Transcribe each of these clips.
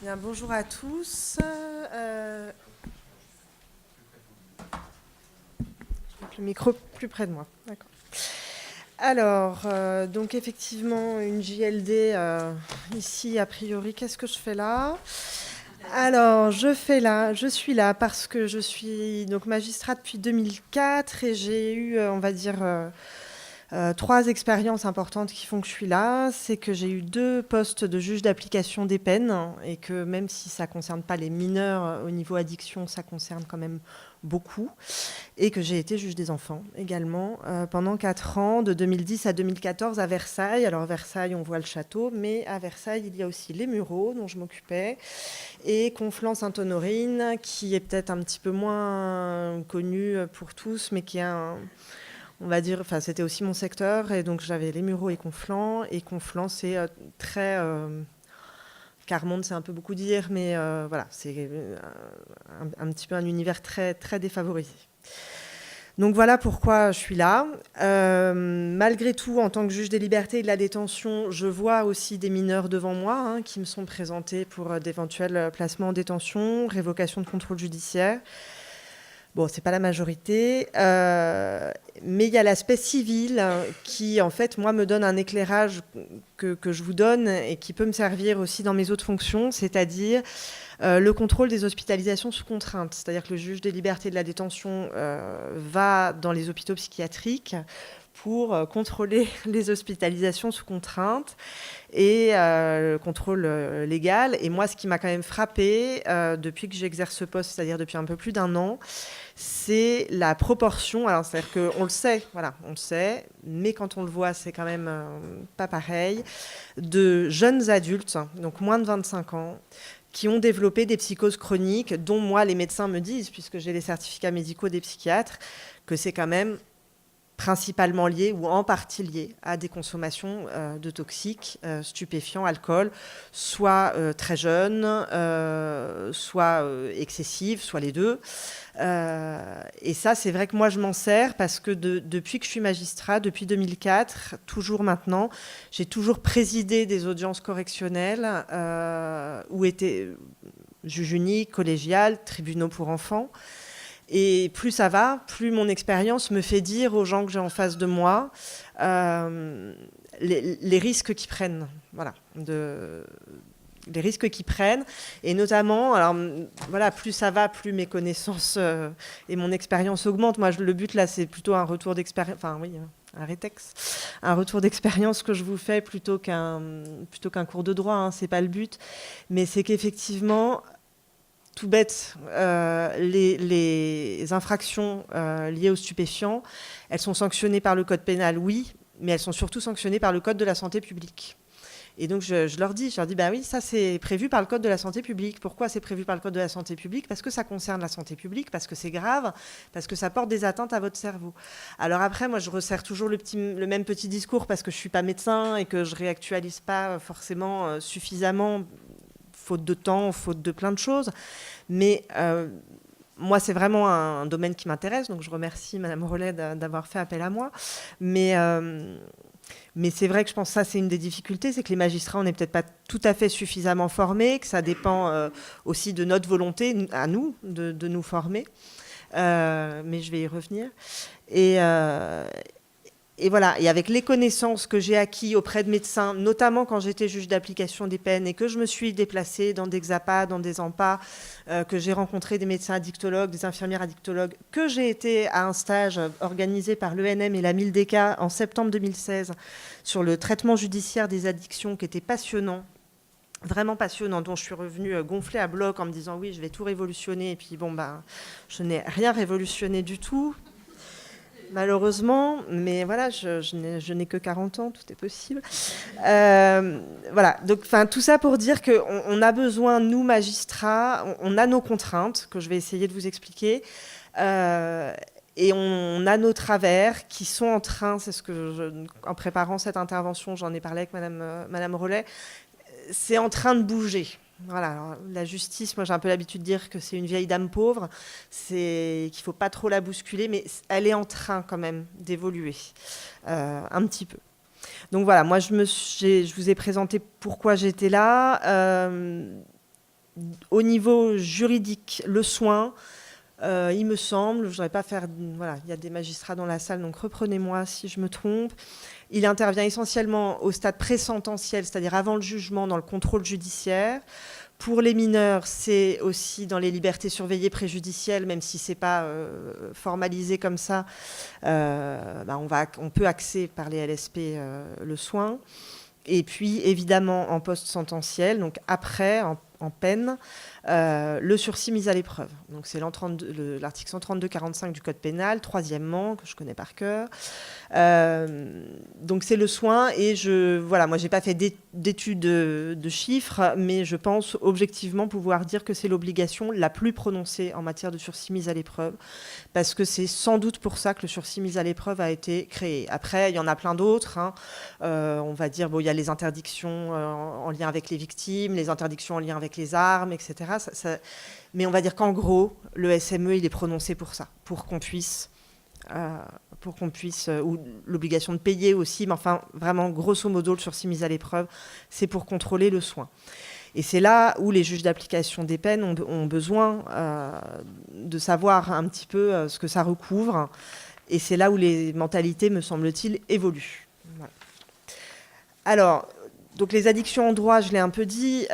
Bien, bonjour à tous. Je vais mettre le micro plus près de moi. D'accord. Alors, donc effectivement, une JLD ici, a priori, qu'est-ce que je fais là? Alors, je suis là parce que je suis donc magistrate depuis 2004 et j'ai eu, on va dire, trois expériences importantes qui font que je suis là. C'est que j'ai eu 2 postes de juge d'application des peines et que même si ça ne concerne pas les mineurs au niveau addiction, ça concerne quand même beaucoup. Et que j'ai été juge des enfants également pendant 4 ans, de 2010 à 2014 à Versailles. Alors Versailles, on voit le château, mais à Versailles, il y a aussi les Mureaux dont je m'occupais et Conflans-Sainte-Honorine, qui est peut-être un petit peu moins connu pour tous, mais qui est on va dire, enfin c'était aussi mon secteur, et donc j'avais les Mureaux et Conflans c'est très... Carmonde, c'est un peu beaucoup dire, mais voilà, c'est un petit peu un univers très, très défavorisé. Donc voilà pourquoi je suis là. Malgré tout, en tant que juge des libertés et de la détention, je vois aussi des mineurs devant moi qui me sont présentés pour d'éventuels placements en détention, révocation de contrôle judiciaire. Bon, c'est pas la majorité, mais il y a l'aspect civil qui, en fait, moi, me donne un éclairage que je vous donne et qui peut me servir aussi dans mes autres fonctions, c'est-à-dire le contrôle des hospitalisations sous contrainte. C'est-à-dire que le juge des libertés et de la détention va dans les hôpitaux psychiatriques pour contrôler les hospitalisations sous contrainte et le contrôle légal. Et moi, ce qui m'a quand même frappée depuis que j'exerce ce poste, c'est-à-dire depuis un peu plus d'1 an, c'est la proportion. Alors, c'est-à-dire qu'on le sait, voilà, on le sait, mais quand on le voit, c'est quand même pas pareil, de jeunes adultes, donc moins de 25 ans, qui ont développé des psychoses chroniques, dont moi, les médecins me disent, puisque j'ai les certificats médicaux des psychiatres, que c'est quand même principalement lié ou en partie lié à des consommations de toxiques, stupéfiants, alcool, soit très jeunes, soit excessives, soit les deux. Et ça, c'est vrai que moi, je m'en sers parce que depuis que je suis magistrat, depuis 2004, toujours maintenant, j'ai toujours présidé des audiences correctionnelles où étaient juges uniques, collégiales, tribunaux pour enfants. Et plus ça va, plus mon expérience me fait dire aux gens que j'ai en face de moi les risques qu'ils prennent. Voilà, les risques qu'ils prennent. Et notamment, alors voilà, plus ça va, plus mes connaissances et mon expérience augmentent. Moi, le but là, c'est plutôt un retour d'expérience. Enfin, oui, un rétex. Un retour d'expérience que je vous fais plutôt qu'un cours de droit. C'est pas le but. Mais c'est qu'effectivement, tout bête, les infractions liées aux stupéfiants, elles sont sanctionnées par le code pénal, oui, mais elles sont surtout sanctionnées par le code de la santé publique. Et donc je leur dis, bah oui, ça c'est prévu par le code de la santé publique. Pourquoi c'est prévu par le code de la santé publique? Parce que ça concerne la santé publique, parce que c'est grave, parce que ça porte des atteintes à votre cerveau. Alors après, moi je resserre toujours le même petit discours parce que je ne suis pas médecin et que je ne réactualise pas forcément suffisamment, faute de temps, faute de plein de choses. Mais moi, c'est vraiment un domaine qui m'intéresse, donc je remercie Madame Rollet d'avoir fait appel à moi. Mais c'est vrai que je pense que ça, c'est une des difficultés, c'est que les magistrats, on n'est peut-être pas tout à fait suffisamment formés, que ça dépend aussi de notre volonté, à nous, de nous former. Mais je vais y revenir. Et voilà, et avec les connaissances que j'ai acquises auprès de médecins, notamment quand j'étais juge d'application des peines et que je me suis déplacée dans des XAPA, dans des AMPA, que j'ai rencontré des médecins addictologues, des infirmières addictologues, que j'ai été à un stage organisé par l'ENM et la MILDECA en septembre 2016 sur le traitement judiciaire des addictions, qui était passionnant, vraiment passionnant, dont je suis revenue gonflée à bloc en me disant oui, je vais tout révolutionner. Et puis bon, je n'ai rien révolutionné du tout. Malheureusement, mais voilà, je n'ai que 40 ans, tout est possible. Voilà, donc tout ça pour dire qu'on a besoin, nous, magistrats, on a nos contraintes, que je vais essayer de vous expliquer, et on a nos travers qui sont en train, c'est ce que, en préparant cette intervention, j'en ai parlé avec Madame Rollet, c'est en train de bouger. Voilà, alors, la justice, moi j'ai un peu l'habitude de dire que c'est une vieille dame pauvre, qu'il ne faut pas trop la bousculer, mais elle est en train quand même d'évoluer un petit peu. Donc voilà, moi je vous ai présenté pourquoi j'étais là. au niveau juridique, le soin, il me semble, je ne voudrais pas faire... Voilà, il y a des magistrats dans la salle, donc reprenez-moi si je me trompe. Il intervient essentiellement au stade pré-sententiel, c'est-à-dire avant le jugement, dans le contrôle judiciaire. Pour les mineurs, c'est aussi dans les libertés surveillées préjudicielles, même si ce n'est pas formalisé comme ça. On peut axer par les LSP le soin. Et puis, évidemment, en post-sententiel, donc après, en peine, le sursis mis à l'épreuve. Donc, c'est l'article 132-45 du Code pénal, troisièmement, que je connais par cœur. Donc, c'est le soin. Et moi, je n'ai pas fait d'études de chiffres, mais je pense objectivement pouvoir dire que c'est l'obligation la plus prononcée en matière de sursis mis à l'épreuve, parce que c'est sans doute pour ça que le sursis mis à l'épreuve a été créé. Après, il y en a plein d'autres. On va dire, il y a les interdictions en lien avec les victimes, les interdictions en lien avec les armes, etc. Mais on va dire qu'en gros, le SME, il est prononcé pour ça, pour qu'on puisse, ou l'obligation de payer aussi, mais enfin, vraiment, grosso modo, le sursis mis à l'épreuve, c'est pour contrôler le soin. Et c'est là où les juges d'application des peines ont besoin de savoir un petit peu ce que ça recouvre. Et c'est là où les mentalités, me semble-t-il, évoluent. Voilà. Alors, donc les addictions en droit, je l'ai un peu dit,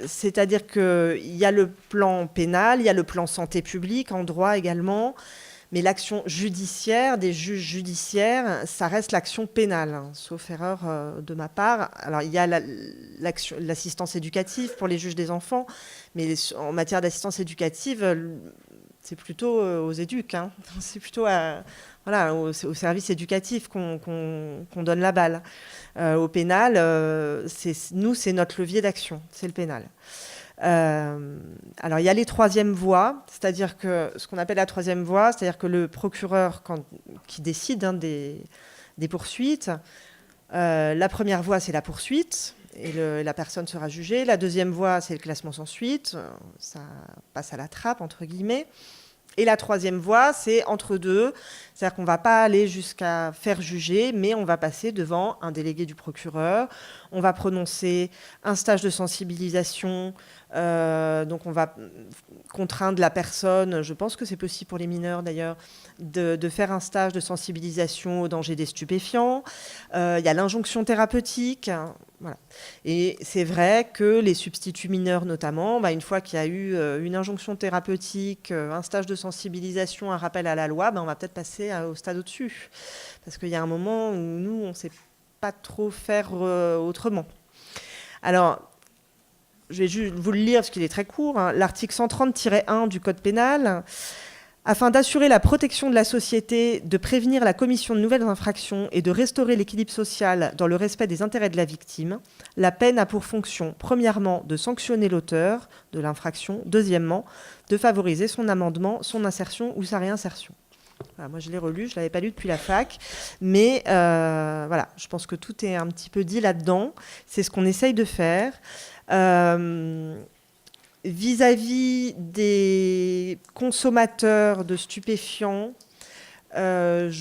c'est-à-dire qu'il y a le plan pénal, il y a le plan santé publique en droit également, mais l'action judiciaire des juges judiciaires, ça reste l'action pénale, sauf erreur de ma part. Alors, il y a l'assistance éducative pour les juges des enfants, mais en matière d'assistance éducative, c'est plutôt aux éduques, c'est plutôt au service éducatif qu'on donne la balle. Au pénal, c'est notre levier d'action, c'est le pénal. Alors, il y a les troisièmes voies, c'est-à-dire que ce qu'on appelle la troisième voie, c'est-à-dire que le procureur qui décide des poursuites, la première voie, c'est la poursuite, et la personne sera jugée. La deuxième voie, c'est le classement sans suite, ça passe à la trappe, entre guillemets. Et la troisième voie, c'est entre deux, c'est-à-dire qu'on ne va pas aller jusqu'à faire juger, mais on va passer devant un délégué du procureur, on va prononcer un stage de sensibilisation, donc on va contraindre la personne, je pense que c'est possible pour les mineurs d'ailleurs, de faire un stage de sensibilisation au danger des stupéfiants. Il y a l'injonction thérapeutique. Voilà. Et c'est vrai que les substituts mineurs notamment, une fois qu'il y a eu une injonction thérapeutique, un stage de sensibilisation, un rappel à la loi, on va peut-être passer au stade au-dessus. Parce qu'il y a un moment où nous, on ne sait pas trop faire autrement. Alors, je vais juste vous le lire parce qu'il est très court. L'article 130-1 du Code pénal. Afin d'assurer la protection de la société, de prévenir la commission de nouvelles infractions et de restaurer l'équilibre social dans le respect des intérêts de la victime, la peine a pour fonction, premièrement, de sanctionner l'auteur de l'infraction, deuxièmement, de favoriser son amendement, son insertion ou sa réinsertion. Voilà, moi, je l'ai relu, je ne l'avais pas lu depuis la fac, mais je pense que tout est un petit peu dit là-dedans. C'est ce qu'on essaye de faire. Vis-à-vis des consommateurs de stupéfiants, alors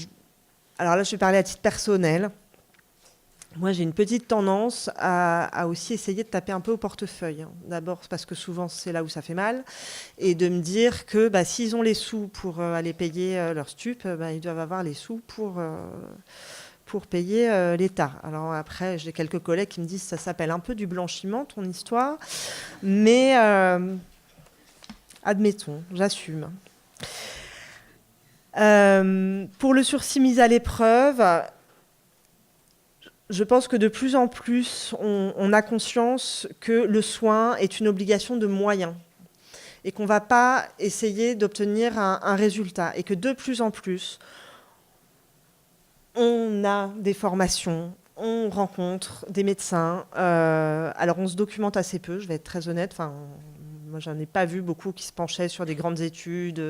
là, je vais parler à titre personnel. Moi, j'ai une petite tendance à aussi essayer de taper un peu au portefeuille. D'abord, parce que souvent, c'est là où ça fait mal. Et de me dire que s'ils ont les sous pour aller payer leur stup, ils doivent avoir les sous pour payer l'État. Alors après, j'ai quelques collègues qui me disent que ça s'appelle un peu du blanchiment, ton histoire. Mais admettons, j'assume. Pour le sursis mis à l'épreuve, je pense que de plus en plus, on a conscience que le soin est une obligation de moyens et qu'on ne va pas essayer d'obtenir un résultat. Et que de plus en plus, on a des formations, on rencontre des médecins. Alors, on se documente assez peu, je vais être très honnête. Moi, j'en ai pas vu beaucoup qui se penchaient sur des grandes études,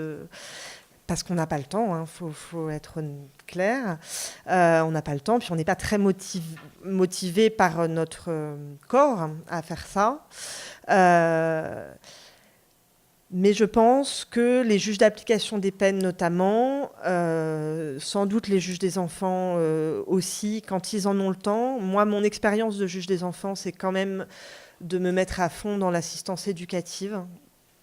parce qu'on n'a pas le temps, faut être clair. On n'a pas le temps, puis on n'est pas très motivé par notre corps à faire ça. Mais je pense que les juges d'application des peines notamment, sans doute les juges des enfants aussi, quand ils en ont le temps. Moi, mon expérience de juge des enfants, c'est quand même de me mettre à fond dans l'assistance éducative,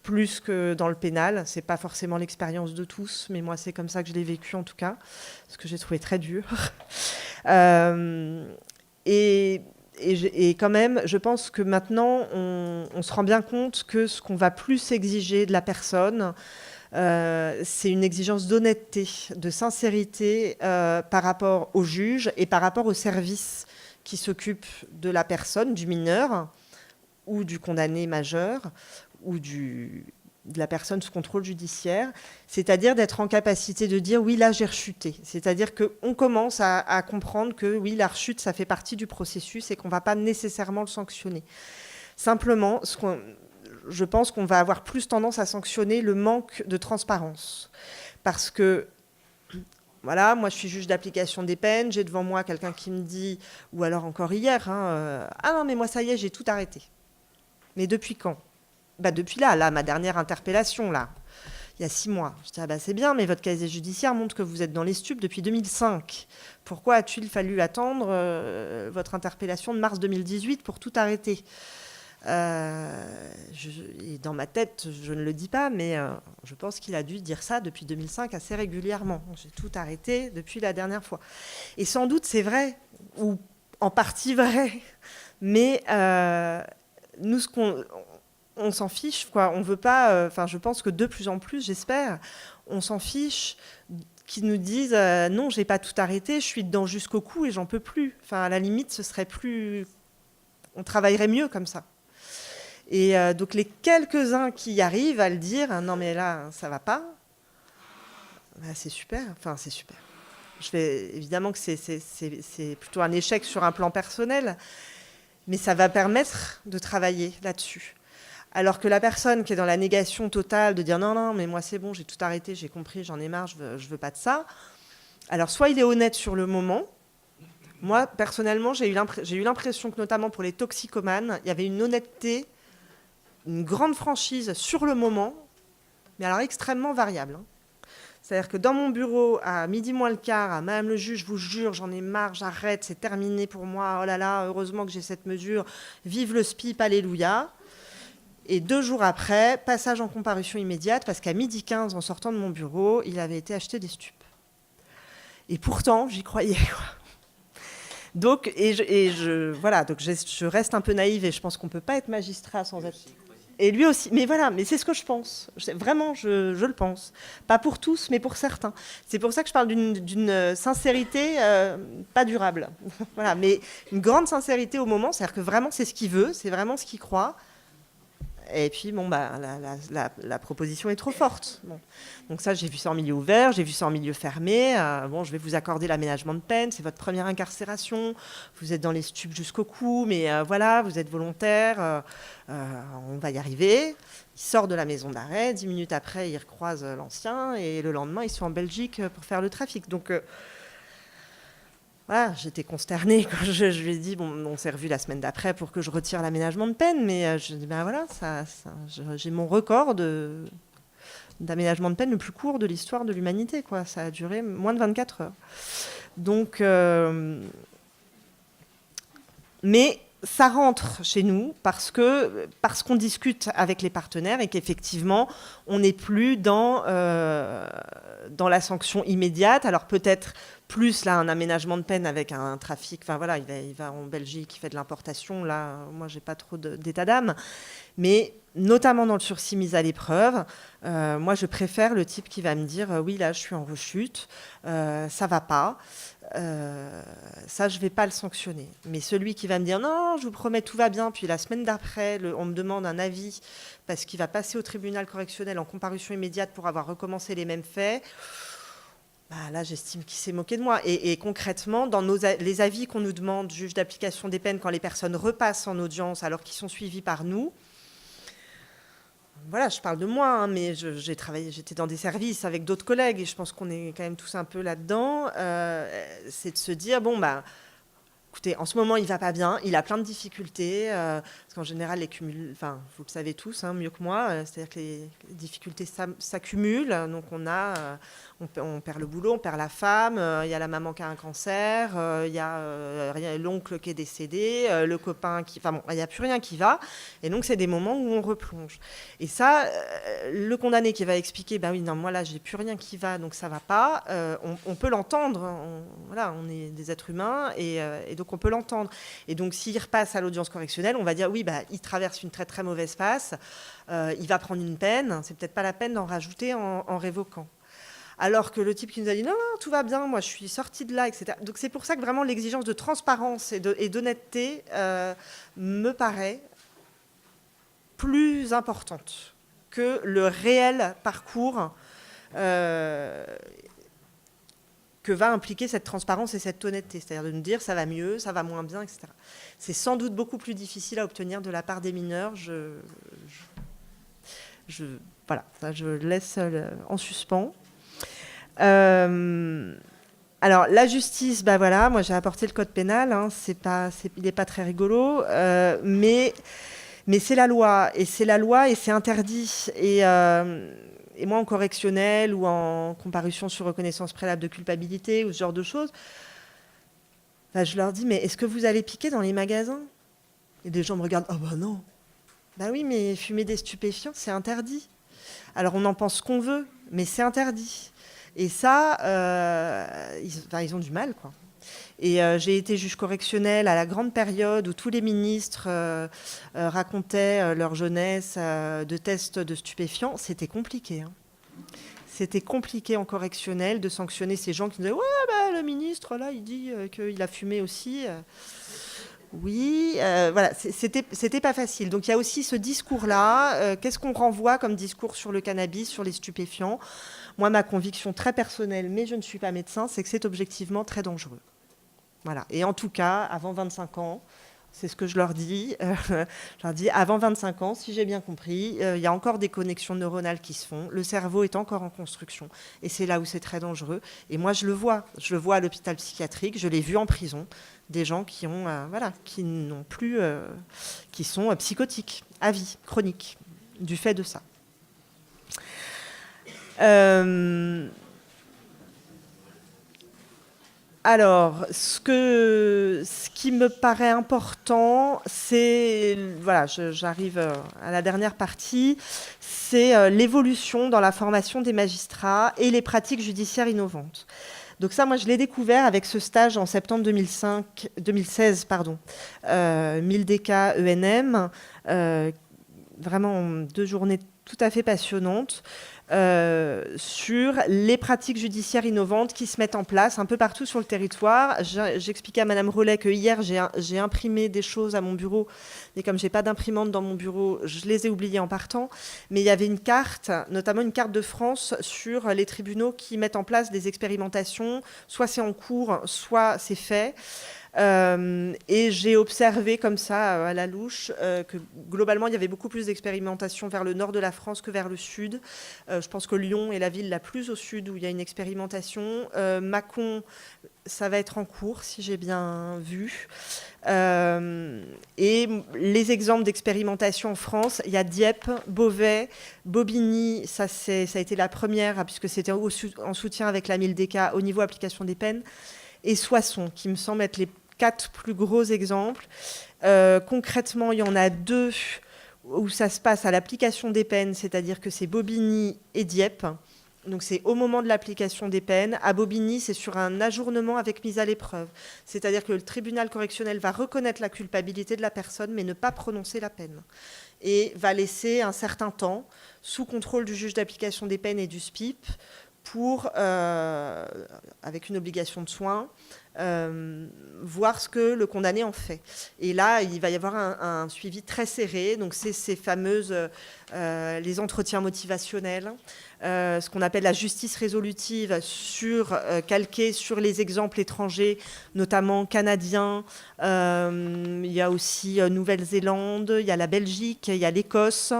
plus que dans le pénal. C'est pas forcément l'expérience de tous, mais moi, c'est comme ça que je l'ai vécu, en tout cas, ce que j'ai trouvé très dur. Et quand même, je pense que maintenant, on se rend bien compte que ce qu'on va plus exiger de la personne, c'est une exigence d'honnêteté, de sincérité par rapport au juge et par rapport au service qui s'occupe de la personne, du mineur ou du condamné majeur ou de la personne sous contrôle judiciaire, c'est-à-dire d'être en capacité de dire oui, là j'ai rechuté. C'est-à-dire qu'on commence à comprendre que oui, la rechute, ça fait partie du processus et qu'on ne va pas nécessairement le sanctionner. Simplement, je pense qu'on va avoir plus tendance à sanctionner le manque de transparence. Parce que, voilà, moi je suis juge d'application des peines, j'ai devant moi quelqu'un qui me dit, ou alors encore hier, ah non mais moi ça y est, j'ai tout arrêté. Mais depuis quand ? Depuis là, ma dernière interpellation, là, il y a 6 mois. Je dis, c'est bien, mais votre casier judiciaire montre que vous êtes dans les stupes depuis 2005. Pourquoi a-t-il fallu attendre votre interpellation de mars 2018 pour tout arrêter ? Et dans ma tête, je ne le dis pas, mais je pense qu'il a dû dire ça depuis 2005 assez régulièrement. J'ai tout arrêté depuis la dernière fois. Et sans doute, c'est vrai, ou en partie vrai, mais nous, on s'en fiche, quoi. On veut pas. Je pense que de plus en plus, j'espère, on s'en fiche qu'ils nous disent non, j'ai pas tout arrêté, je suis dedans jusqu'au cou et j'en peux plus. À la limite, ce serait plus. On travaillerait mieux comme ça. Et donc les quelques-uns qui arrivent à le dire, non mais là, ça va pas. C'est super. C'est super. Évidemment que c'est plutôt un échec sur un plan personnel, mais ça va permettre de travailler là-dessus. Alors que la personne qui est dans la négation totale de dire non, mais moi c'est bon, j'ai tout arrêté, j'ai compris, j'en ai marre, je veux pas de ça. Alors soit il est honnête sur le moment. Moi, personnellement, j'ai eu l'impression que notamment pour les toxicomanes, il y avait une honnêteté, une grande franchise sur le moment, mais alors extrêmement variable. C'est-à-dire que dans mon bureau, à midi moins le quart, à Madame le juge, je vous jure, j'en ai marre, j'arrête, c'est terminé pour moi, oh là là, heureusement que j'ai cette mesure, vive le SPIP, alléluia. Et 2 jours après, passage en comparution immédiate, parce qu'à 12h15, en sortant de mon bureau, il avait été acheté des stupes. Et pourtant, j'y croyais, quoi. Donc, je reste un peu naïve, et je pense qu'on ne peut pas être magistrat sans être... Et lui aussi. Mais voilà, mais c'est ce que je pense. Vraiment, je le pense. Pas pour tous, mais pour certains. C'est pour ça que je parle d'une sincérité pas durable. Voilà, mais une grande sincérité au moment, c'est-à-dire que vraiment, c'est ce qu'il veut, c'est vraiment ce qu'il croit. Et puis, la proposition est trop forte. Bon. Donc ça, j'ai vu ça en milieu ouvert, j'ai vu ça en milieu fermé. Je vais vous accorder l'aménagement de peine, c'est votre première incarcération. Vous êtes dans les stupes jusqu'au cou, mais voilà, vous êtes volontaire, on va y arriver. Il sort de la maison d'arrêt, 10 minutes après, il recroise l'ancien, et le lendemain, ils sont en Belgique pour faire le trafic. Donc... Voilà, j'étais consternée quand je lui ai dit, on s'est revu la semaine d'après pour que je retire l'aménagement de peine, mais je dis, voilà, j'ai mon record d'aménagement de peine le plus court de l'histoire de l'humanité, quoi. Ça a duré moins de 24 heures. Donc, mais ça rentre chez nous parce qu'on discute avec les partenaires et qu'effectivement, on n'est plus dans la sanction immédiate. Alors peut-être plus là un aménagement de peine avec un trafic. Il va en Belgique, il fait de l'importation. Là, moi, j'ai pas trop d'état d'âme. Mais notamment dans le sursis mis à l'épreuve, moi, je préfère le type qui va me dire oui, là, je suis en rechute, ça va pas. Ça, je vais pas le sanctionner. Mais celui qui va me dire non, je vous promets, tout va bien, puis la semaine d'après, on me demande un avis parce qu'il va passer au tribunal correctionnel en comparution immédiate pour avoir recommencé les mêmes faits. Là, j'estime qu'il s'est moqué de moi. Et concrètement, dans les avis qu'on nous demande, juge d'application des peines, quand les personnes repassent en audience alors qu'ils sont suivis par nous, voilà, je parle de moi, mais j'étais dans des services avec d'autres collègues, et je pense qu'on est quand même tous un peu là-dedans, c'est de se dire, écoutez, en ce moment, il va pas bien, il a plein de difficultés, parce qu'en général, enfin, vous le savez tous, hein, mieux que moi, c'est-à-dire que les difficultés s'accumulent, donc on perd le boulot, on perd la femme, il y a la maman qui a un cancer, il y a l'oncle qui est décédé, le copain qui... Enfin bon, il n'y a plus rien qui va, et donc c'est des moments où on replonge. Et ça, le condamné qui va expliquer, bah oui, non, moi là, j'ai plus rien qui va, donc ça va pas, on peut l'entendre, voilà, on est des êtres humains, et donc on peut l'entendre. Et donc s'il repasse à l'audience correctionnelle, on va dire, oui, bah, il traverse une très très mauvaise passe, il va prendre une peine, c'est peut-être pas la peine d'en rajouter en révoquant. Alors que le type qui nous a dit non, non, tout va bien, moi je suis sorti de là, etc. Donc c'est pour ça que vraiment l'exigence de transparence et d'honnêteté me paraît plus importante que le réel parcours que va impliquer cette transparence et cette honnêteté. C'est-à-dire de nous dire ça va mieux, ça va moins bien, etc. C'est sans doute beaucoup plus difficile à obtenir de la part des mineurs. Voilà, ça, je laisse en suspens. Alors la justice, bah voilà, moi j'ai apporté le code pénal, hein, il n'est pas très rigolo, mais c'est la loi et c'est interdit. Et moi en correctionnel ou en comparution sur reconnaissance préalable de culpabilité ou ce genre de choses, bah, je leur dis mais est-ce que vous allez piquer dans les magasins? Et des gens me regardent, ah bah non. Bah oui, mais fumer des stupéfiants c'est interdit. Alors on en pense qu'on veut, mais c'est interdit. Et ça, ils ont du mal, quoi. Et j'ai été juge correctionnel à la grande période où tous les ministres racontaient leur jeunesse de tests de stupéfiants. C'était compliqué, hein. C'était compliqué en correctionnel de sanctionner ces gens qui disaient « Ouais, bah, le ministre, là, il dit qu'il a fumé aussi. » Oui, voilà, c'était pas facile. Donc il y a aussi ce discours-là. Qu'est-ce qu'on renvoie comme discours sur le cannabis, sur les stupéfiants? Moi, ma conviction très personnelle, mais je ne suis pas médecin, c'est que c'est objectivement très dangereux. Voilà. Et en tout cas, avant 25 ans, c'est ce que je leur dis. Je leur dis, avant 25 ans, si j'ai bien compris, il y a encore des connexions neuronales qui se font. Le cerveau est encore en construction. Et c'est là où c'est très dangereux. Et moi, je le vois. Je le vois à l'hôpital psychiatrique. Je l'ai vu en prison. Des gens qui ont, qui n'ont plus, qui sont psychotiques, à vie, chroniques, du fait de ça. Alors, ce qui me paraît important, c'est, voilà, j'arrive à la dernière partie, c'est l'évolution dans la formation des magistrats et les pratiques judiciaires innovantes. Donc ça, moi, je l'ai découvert avec ce stage en septembre 2016, 1000 DK ENM, vraiment 2 journées tout à fait passionnantes, sur les pratiques judiciaires innovantes qui se mettent en place un peu partout sur le territoire. J'expliquais à Madame Rollet que hier, j'ai imprimé des choses à mon bureau, et comme je n'ai pas d'imprimante dans mon bureau, je les ai oubliées en partant. Mais il y avait une carte, notamment une carte de France, sur les tribunaux qui mettent en place des expérimentations. Soit c'est en cours, soit c'est fait. Et j'ai observé comme ça, à la louche, que globalement, il y avait beaucoup plus d'expérimentation vers le nord de la France que vers le sud. Je pense que Lyon est la ville la plus au sud où il y a une expérimentation. Mâcon, ça va être en cours, si j'ai bien vu. Et les exemples d'expérimentation en France, il y a Dieppe, Beauvais, Bobigny, ça a été la première, puisque c'était en soutien avec la 1000 DK au niveau application des peines, et Soissons, qui me semble être les 4 plus gros exemples. Concrètement, il y en a 2 où ça se passe à l'application des peines, c'est-à-dire que c'est Bobigny et Dieppe. Donc c'est au moment de l'application des peines. À Bobigny, c'est sur un ajournement avec mise à l'épreuve. C'est-à-dire que le tribunal correctionnel va reconnaître la culpabilité de la personne, mais ne pas prononcer la peine. Et va laisser un certain temps, sous contrôle du juge d'application des peines et du SPIP, pour, avec une obligation de soins, voir ce que le condamné en fait. Et là, il va y avoir un suivi très serré. Donc, c'est ces fameuses, les entretiens motivationnels, ce qu'on appelle la justice résolutive, calquée sur les exemples étrangers, notamment canadiens. Il y a aussi Nouvelle-Zélande, il y a la Belgique, il y a l'Écosse,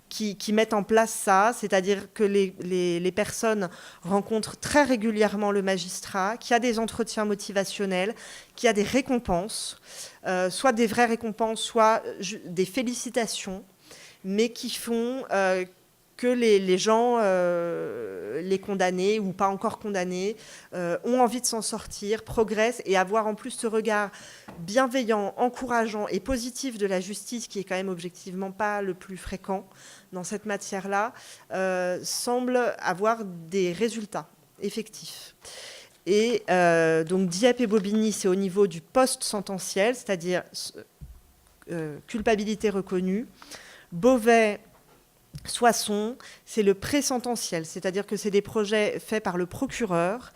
qui mettent en place ça, c'est-à-dire que les personnes rencontrent très régulièrement le magistrat, qu'il y a des entretiens motivationnels, qu'il y a des récompenses, soit des vraies récompenses, soit des félicitations, mais qui font que les gens, les condamnés ou pas encore condamnés, ont envie de s'en sortir, progressent, et avoir en plus ce regard bienveillant, encourageant et positif de la justice, qui est quand même objectivement pas le plus fréquent dans cette matière-là, semble avoir des résultats effectifs. Et donc Dieppe et Bobigny, c'est au niveau du post-sententiel, c'est-à-dire culpabilité reconnue. Beauvais, Soissons, c'est le pré-sententiel, c'est-à-dire que c'est des projets faits par le procureur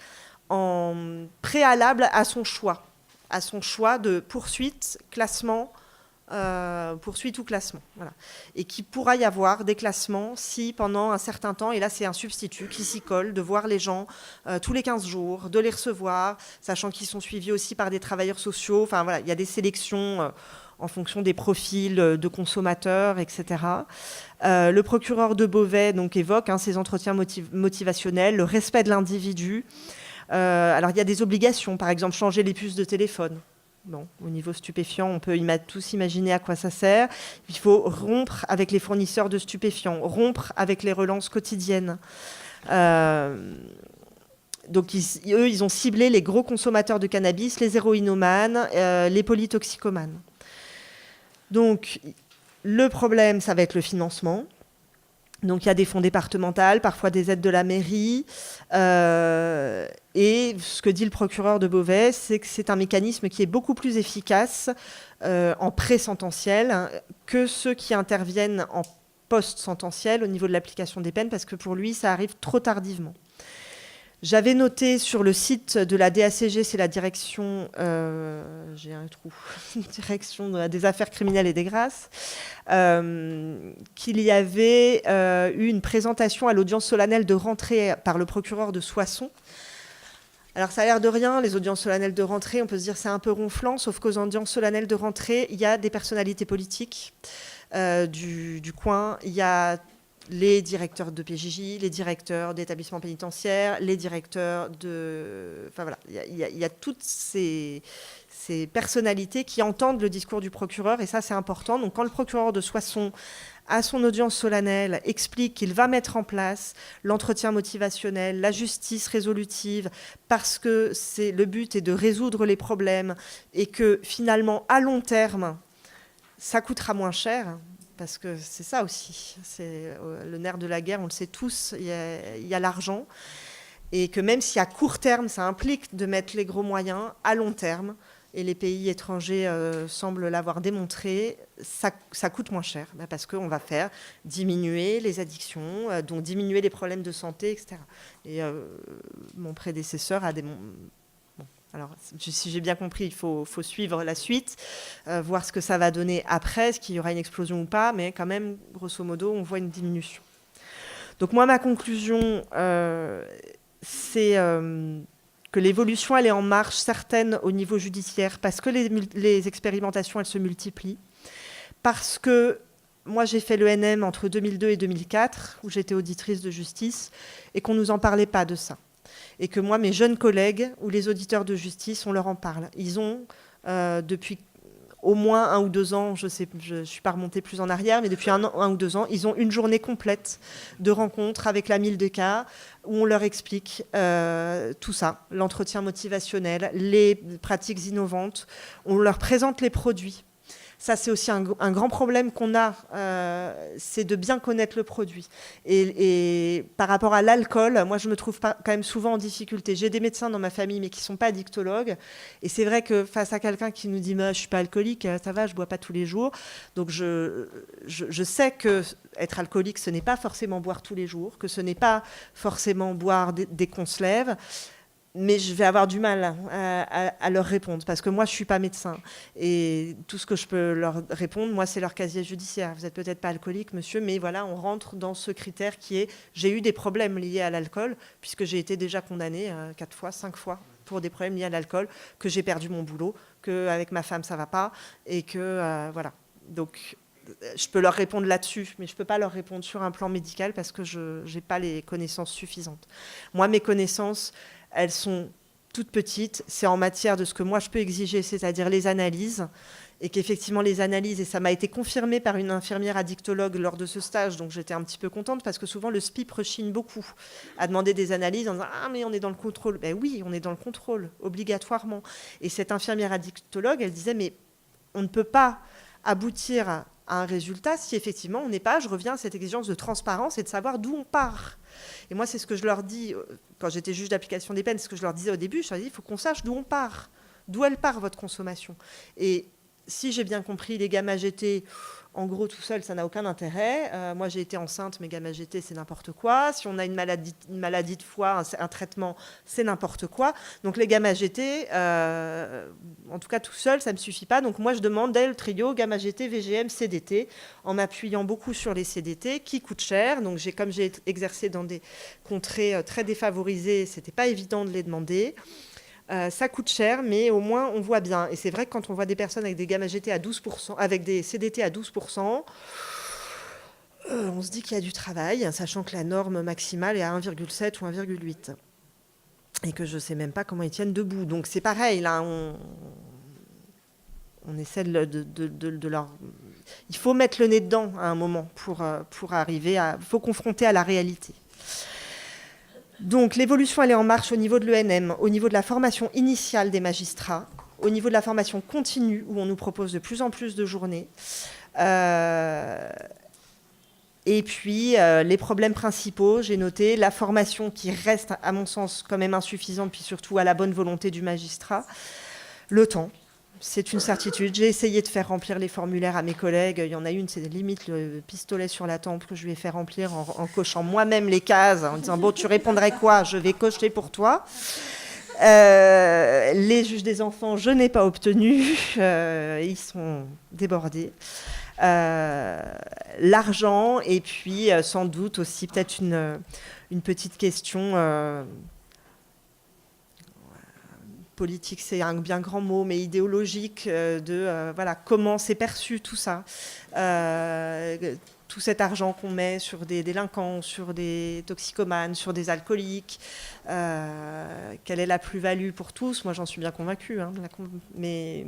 en préalable à son choix de poursuite, classement, poursuite ou classement. Voilà. Et qu'il pourra y avoir des classements si pendant un certain temps, et là c'est un substitut qui s'y colle, de voir les gens tous les 15 jours, de les recevoir, sachant qu'ils sont suivis aussi par des travailleurs sociaux. Enfin voilà, il y a des sélections en fonction des profils de consommateurs, etc. Le procureur de Beauvais donc, évoque ces entretiens motivationnels, le respect de l'individu. Alors, il y a des obligations, par exemple, changer les puces de téléphone. Bon, au niveau stupéfiant, on peut tous imaginer à quoi ça sert. Il faut rompre avec les fournisseurs de stupéfiants, rompre avec les relances quotidiennes. Donc, eux, ils ont ciblé les gros consommateurs de cannabis, les héroïnomanes, les polytoxicomanes. Donc, le problème, ça va être le financement. Donc, il y a des fonds départementaux, parfois des aides de la mairie. Et ce que dit le procureur de Beauvais, c'est que c'est un mécanisme qui est beaucoup plus efficace en pré-sententiel que ceux qui interviennent en post-sententiel au niveau de l'application des peines, parce que pour lui, ça arrive trop tardivement. J'avais noté sur le site de la DACG, c'est la direction, j'ai un trou, direction des affaires criminelles et des grâces, qu'il y avait eu une présentation à l'audience solennelle de rentrée par le procureur de Soissons. Alors ça a l'air de rien, les audiences solennelles de rentrée, on peut se dire c'est un peu ronflant, sauf qu'aux audiences solennelles de rentrée, il y a des personnalités politiques du coin, il y a les directeurs de PJJ, les directeurs d'établissements pénitentiaires, les directeurs de... Enfin voilà, il y a toutes ces personnalités qui entendent le discours du procureur, et ça c'est important. Donc quand le procureur de Soissons, à son audience solennelle, explique qu'il va mettre en place l'entretien motivationnel, la justice résolutive, parce que le but est de résoudre les problèmes, et que finalement, à long terme, ça coûtera moins cher, parce que c'est ça aussi, c'est le nerf de la guerre, on le sait tous, il y a l'argent, et que même si à court terme, ça implique de mettre les gros moyens, à long terme, et les pays étrangers semblent l'avoir démontré, ça coûte moins cher, parce qu'on va faire diminuer les addictions, donc diminuer les problèmes de santé, etc. Et mon prédécesseur a démontré... Alors, si j'ai bien compris, il faut suivre la suite, voir ce que ça va donner après, est-ce qu'il y aura une explosion ou pas, mais quand même, grosso modo, on voit une diminution. Donc moi, ma conclusion, c'est que l'évolution, elle est en marche, certaine au niveau judiciaire, parce que les expérimentations, elles se multiplient, parce que moi, j'ai fait l'ENM entre 2002 et 2004, où j'étais auditrice de justice, et qu'on ne nous en parlait pas de ça. Et que moi, mes jeunes collègues ou les auditeurs de justice, on leur en parle. Ils ont, depuis au moins 1 ou 2 ans, je ne suis pas remontée plus en arrière, mais depuis 1 ou 2 ans, ils ont une journée complète de rencontres avec la Mildeca, où on leur explique tout ça, l'entretien motivationnel, les pratiques innovantes, on leur présente les produits. Ça, c'est aussi un grand problème qu'on a, c'est de bien connaître le produit. Et par rapport à l'alcool, moi, je me trouve quand même souvent en difficulté. J'ai des médecins dans ma famille, mais qui ne sont pas addictologues. Et c'est vrai que face à quelqu'un qui nous dit « je ne suis pas alcoolique, ça va, je ne bois pas tous les jours ». Donc, je sais qu'être alcoolique, ce n'est pas forcément boire tous les jours, que ce n'est pas forcément boire dès qu'on se lève. Mais je vais avoir du mal à leur répondre, parce que moi, je ne suis pas médecin. Et tout ce que je peux leur répondre, moi, c'est leur casier judiciaire. Vous n'êtes peut-être pas alcoolique, monsieur, mais voilà, on rentre dans ce critère qui est « j'ai eu des problèmes liés à l'alcool, puisque j'ai été déjà condamnée 4 fois, 5 fois pour des problèmes liés à l'alcool, que j'ai perdu mon boulot, qu'avec ma femme, ça ne va pas, et que voilà. Donc, je peux leur répondre là-dessus, mais je ne peux pas leur répondre sur un plan médical parce que je n'ai pas les connaissances suffisantes. Moi, mes connaissances, elles sont toutes petites. C'est en matière de ce que moi, je peux exiger, c'est-à-dire les analyses. Et qu'effectivement, les analyses, et ça m'a été confirmé par une infirmière addictologue lors de ce stage, donc j'étais un petit peu contente parce que souvent, le SPIP rechigne beaucoup à demander des analyses en disant « Ah, mais on est dans le contrôle ». Ben oui, on est dans le contrôle, obligatoirement. Et cette infirmière addictologue, elle disait « Mais on ne peut pas aboutir à un résultat si effectivement on n'est pas, je reviens à cette exigence de transparence et de savoir d'où on part. » Et moi, c'est ce que je leur dis, quand j'étais juge d'application des peines, ce que je leur disais au début, je leur dis « Il faut qu'on sache d'où on part, d'où elle part, votre consommation. » Et si j'ai bien compris, les gamma GT, en gros, tout seul, ça n'a aucun intérêt. Moi, j'ai été enceinte, mais gamma GT, c'est n'importe quoi. Si on a une maladie de foie, un traitement, c'est n'importe quoi. Donc, les gamma GT, en tout cas, tout seul, ça ne me suffit pas. Donc, moi, je demande dès le trio gamma GT, VGM, CDT, en m'appuyant beaucoup sur les CDT, qui coûtent cher. Donc, comme j'ai exercé dans des contrées très défavorisées, ce n'était pas évident de les demander. Ça coûte cher, mais au moins on voit bien. Et c'est vrai que quand on voit des personnes avec des gamma GT à 12%, avec des CDT à 12%, on se dit qu'il y a du travail, sachant que la norme maximale est à 1,7 ou 1,8. Et que je ne sais même pas comment ils tiennent debout. Donc c'est pareil, là, on essaie de leur... Il faut mettre le nez dedans à un moment pour arriver à... Il faut confronter à la réalité. Donc l'évolution, elle est en marche au niveau de l'ENM, au niveau de la formation initiale des magistrats, au niveau de la formation continue, où on nous propose de plus en plus de journées. Et puis, les problèmes principaux, j'ai noté la formation qui reste, à mon sens, quand même insuffisante, puis surtout à la bonne volonté du magistrat. Le temps, c'est une certitude. J'ai essayé de faire remplir les formulaires à mes collègues. Il y en a une, c'est limite le pistolet sur la tempe que je lui ai fait remplir en cochant moi-même les cases, en disant « Bon, tu répondrais quoi ? Je vais cocher pour toi ». Les juges des enfants, je n'ai pas obtenu. Ils sont débordés. L'argent, et puis sans doute aussi peut-être une petite question... politique, c'est un bien grand mot, mais idéologique, voilà, comment c'est perçu tout ça. Tout cet argent qu'on met sur des délinquants, sur des toxicomanes, sur des alcooliques, quelle est la plus-value pour tous ? Moi, j'en suis bien convaincue, hein, mais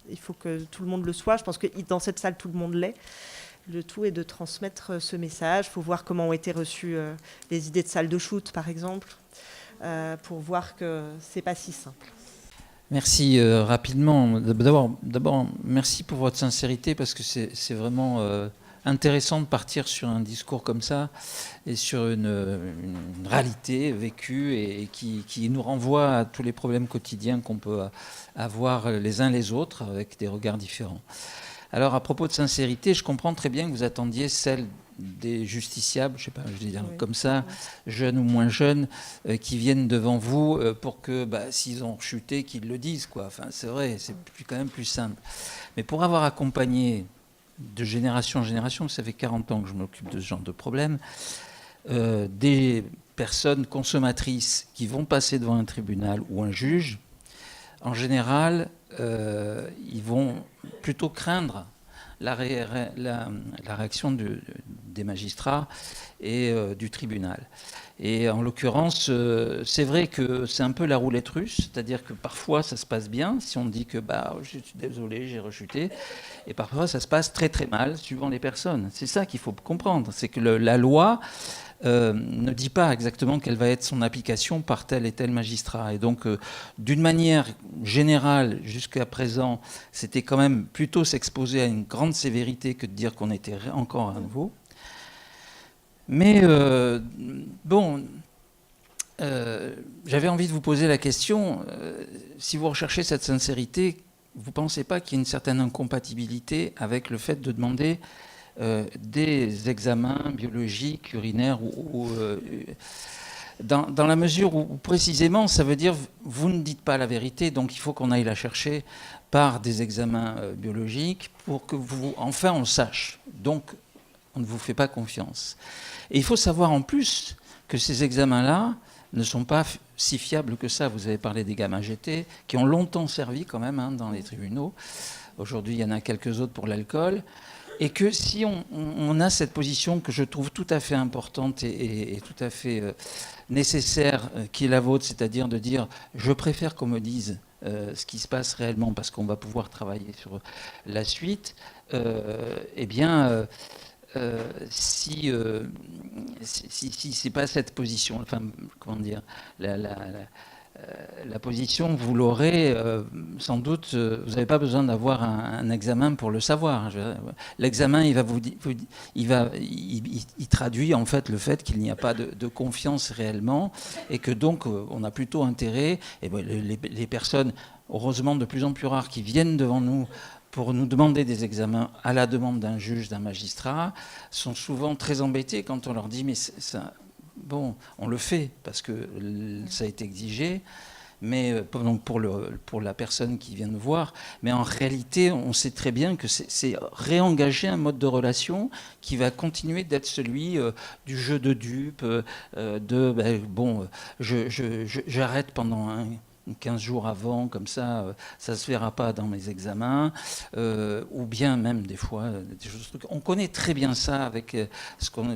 il faut que tout le monde le soit. Je pense que dans cette salle, tout le monde l'est. Le tout est de transmettre ce message. Il faut voir comment ont été reçues les idées de salle de shoot, par exemple, pour voir que c'est pas si simple. Merci. Rapidement, d'abord, merci pour votre sincérité, parce que c'est vraiment intéressant de partir sur un discours comme ça et sur une réalité vécue et qui nous renvoie à tous les problèmes quotidiens qu'on peut avoir les uns les autres avec des regards différents. Alors, à propos de sincérité, je comprends très bien que vous attendiez celle des justiciables, je ne sais pas, je dis comme ça, jeunes ou moins jeunes, qui viennent devant vous pour que, s'ils ont chuté, qu'ils le disent, quoi. Enfin, c'est vrai, c'est quand même plus simple. Mais pour avoir accompagné de génération en génération, ça fait 40 ans que je m'occupe de ce genre de problème, des personnes consommatrices qui vont passer devant un tribunal ou un juge, en général, ils vont plutôt craindre la réaction des magistrats et du tribunal. Et en l'occurrence, c'est vrai que c'est un peu la roulette russe, c'est-à-dire que parfois ça se passe bien, si on dit que je suis désolé, j'ai rechuté, et parfois ça se passe très très mal, suivant les personnes. C'est ça qu'il faut comprendre, c'est que la loi ne dit pas exactement quelle va être son application par tel et tel magistrat. Et donc, d'une manière générale, jusqu'à présent, c'était quand même plutôt s'exposer à une grande sévérité que de dire qu'on était encore à nouveau. Mais j'avais envie de vous poser la question, si vous recherchez cette sincérité, vous ne pensez pas qu'il y a une certaine incompatibilité avec le fait de demander des examens biologiques, urinaires, dans la mesure où précisément ça veut dire vous ne dites pas la vérité, donc il faut qu'on aille la chercher par des examens biologiques pour que enfin on le sache. Donc on ne vous fait pas confiance. Et il faut savoir en plus que ces examens-là ne sont pas si fiables que ça. Vous avez parlé des gamma GT, qui ont longtemps servi quand même dans les tribunaux. Aujourd'hui, il y en a quelques autres pour l'alcool. Et que si on a cette position que je trouve tout à fait importante et tout à fait nécessaire, qui est la vôtre, c'est-à-dire de dire je préfère qu'on me dise ce qui se passe réellement parce qu'on va pouvoir travailler sur la suite, eh bien, si c'est pas cette position, enfin, comment dire, la position, vous l'aurez sans doute. Vous n'avez pas besoin d'avoir un examen pour le savoir. L'examen, il traduit en fait le fait qu'il n'y a pas de confiance réellement et que donc on a plutôt intérêt. Et les personnes, heureusement de plus en plus rares, qui viennent devant nous pour nous demander des examens à la demande d'un juge, d'un magistrat, sont souvent très embêtés quand on leur dit mais ça. Bon, on le fait parce que ça a été exigé, mais pour la personne qui vient nous voir. Mais en réalité, on sait très bien que c'est réengager un mode de relation qui va continuer d'être celui du jeu de dupe, j'arrête pendant 15 jours avant, comme ça ne se verra pas dans mes examens, ou bien même des fois, des choses, on connaît très bien ça avec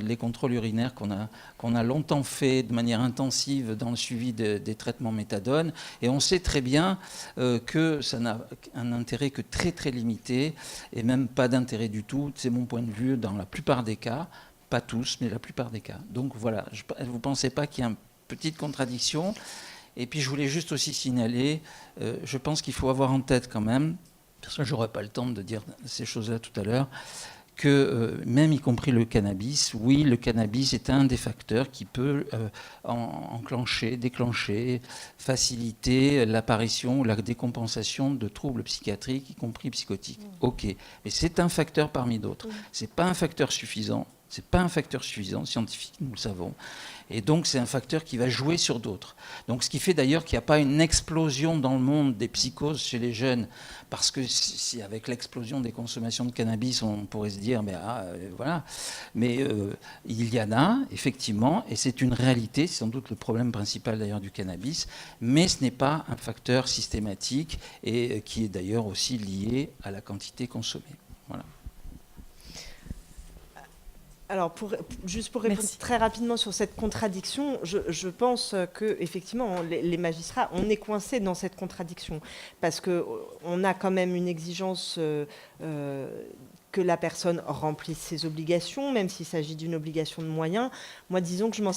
les contrôles urinaires qu'on a longtemps fait de manière intensive dans le suivi des traitements méthadone, et on sait très bien que ça n'a un intérêt que très très limité, et même pas d'intérêt du tout, c'est mon point de vue dans la plupart des cas, pas tous, mais la plupart des cas. Donc voilà, vous ne pensez pas qu'il y a une petite contradiction? Et puis je voulais juste aussi signaler, je pense qu'il faut avoir en tête quand même, parce que je n'aurai pas le temps de dire ces choses-là tout à l'heure, que même y compris le cannabis, oui, le cannabis est un des facteurs qui peut déclencher, faciliter l'apparition ou la décompensation de troubles psychiatriques, y compris psychotiques. Ok, mais c'est un facteur parmi d'autres. C'est pas un facteur suffisant. C'est pas un facteur suffisant, scientifique, nous le savons. Et donc, c'est un facteur qui va jouer sur d'autres. Donc, ce qui fait d'ailleurs qu'il n'y a pas une explosion dans le monde des psychoses chez les jeunes, parce que si avec l'explosion des consommations de cannabis, on pourrait se dire, voilà. Mais il y en a, effectivement, et c'est une réalité, c'est sans doute le problème principal d'ailleurs du cannabis, mais ce n'est pas un facteur systématique et qui est d'ailleurs aussi lié à la quantité consommée. Voilà. Alors, juste pour répondre très rapidement sur cette contradiction, je pense que effectivement, les magistrats, on est coincés dans cette contradiction parce qu'on a quand même une exigence que la personne remplisse ses obligations, même s'il s'agit d'une obligation de moyens. Moi, disons que je m'en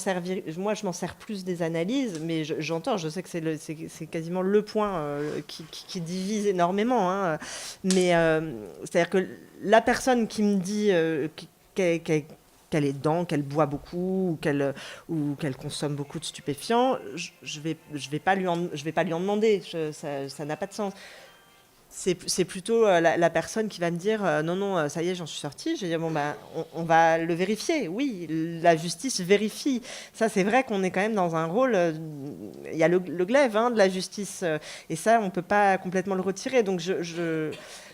sers plus des analyses, mais j'entends, je sais que c'est quasiment le point qui divise énormément. Hein. Mais c'est-à-dire que la personne qui me dit qu'elle est dedans, qu'elle boit beaucoup ou qu'elle consomme beaucoup de stupéfiants, je vais pas lui en demander. Ça n'a pas de sens. C'est plutôt la personne qui va me dire non, ça y est, j'en suis sortie. Je vais dire on va le vérifier. Oui, la justice vérifie. Ça, c'est vrai qu'on est quand même dans un rôle. Il y a le glaive de la justice, et ça, on peut pas complètement le retirer. Donc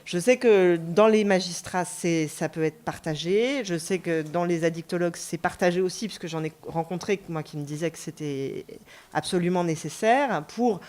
je sais que dans les magistrats, ça peut être partagé. Je sais que dans les addictologues, c'est partagé aussi, puisque j'en ai rencontré moi qui me disaient que c'était absolument nécessaire pour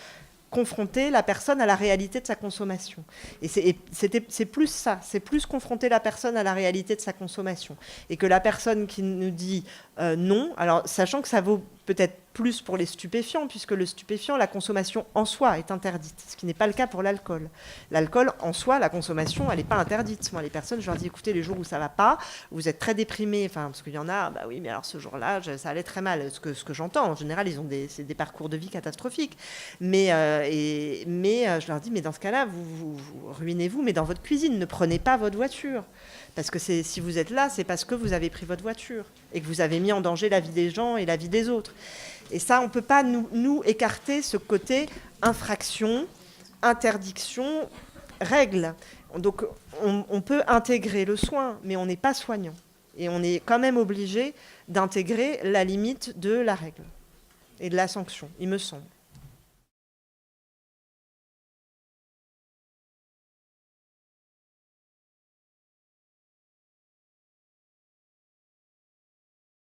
confronter la personne à la réalité de sa consommation. Et c'est plus ça, c'est plus confronter la personne à la réalité de sa consommation. Et que la personne qui nous dit non, alors sachant que ça vaut peut-être plus pour les stupéfiants, puisque le stupéfiant, la consommation en soi est interdite, ce qui n'est pas le cas pour l'alcool. L'alcool, en soi, la consommation, elle n'est pas interdite. Moi, les personnes, je leur dis, écoutez, les jours où ça ne va pas, vous êtes très déprimés, parce qu'il y en a, oui, mais alors ce jour-là, ça allait très mal. Ce que j'entends, en général, c'est des parcours de vie catastrophiques. Mais je leur dis, mais dans ce cas-là, vous ruinez-vous, mais dans votre cuisine, ne prenez pas votre voiture. Parce que si vous êtes là, c'est parce que vous avez pris votre voiture et que vous avez mis en danger la vie des gens et la vie des autres. Et ça, on ne peut pas nous écarter ce côté infraction, interdiction, règle. Donc, on peut intégrer le soin, mais on n'est pas soignant. Et on est quand même obligé d'intégrer la limite de la règle et de la sanction, il me semble.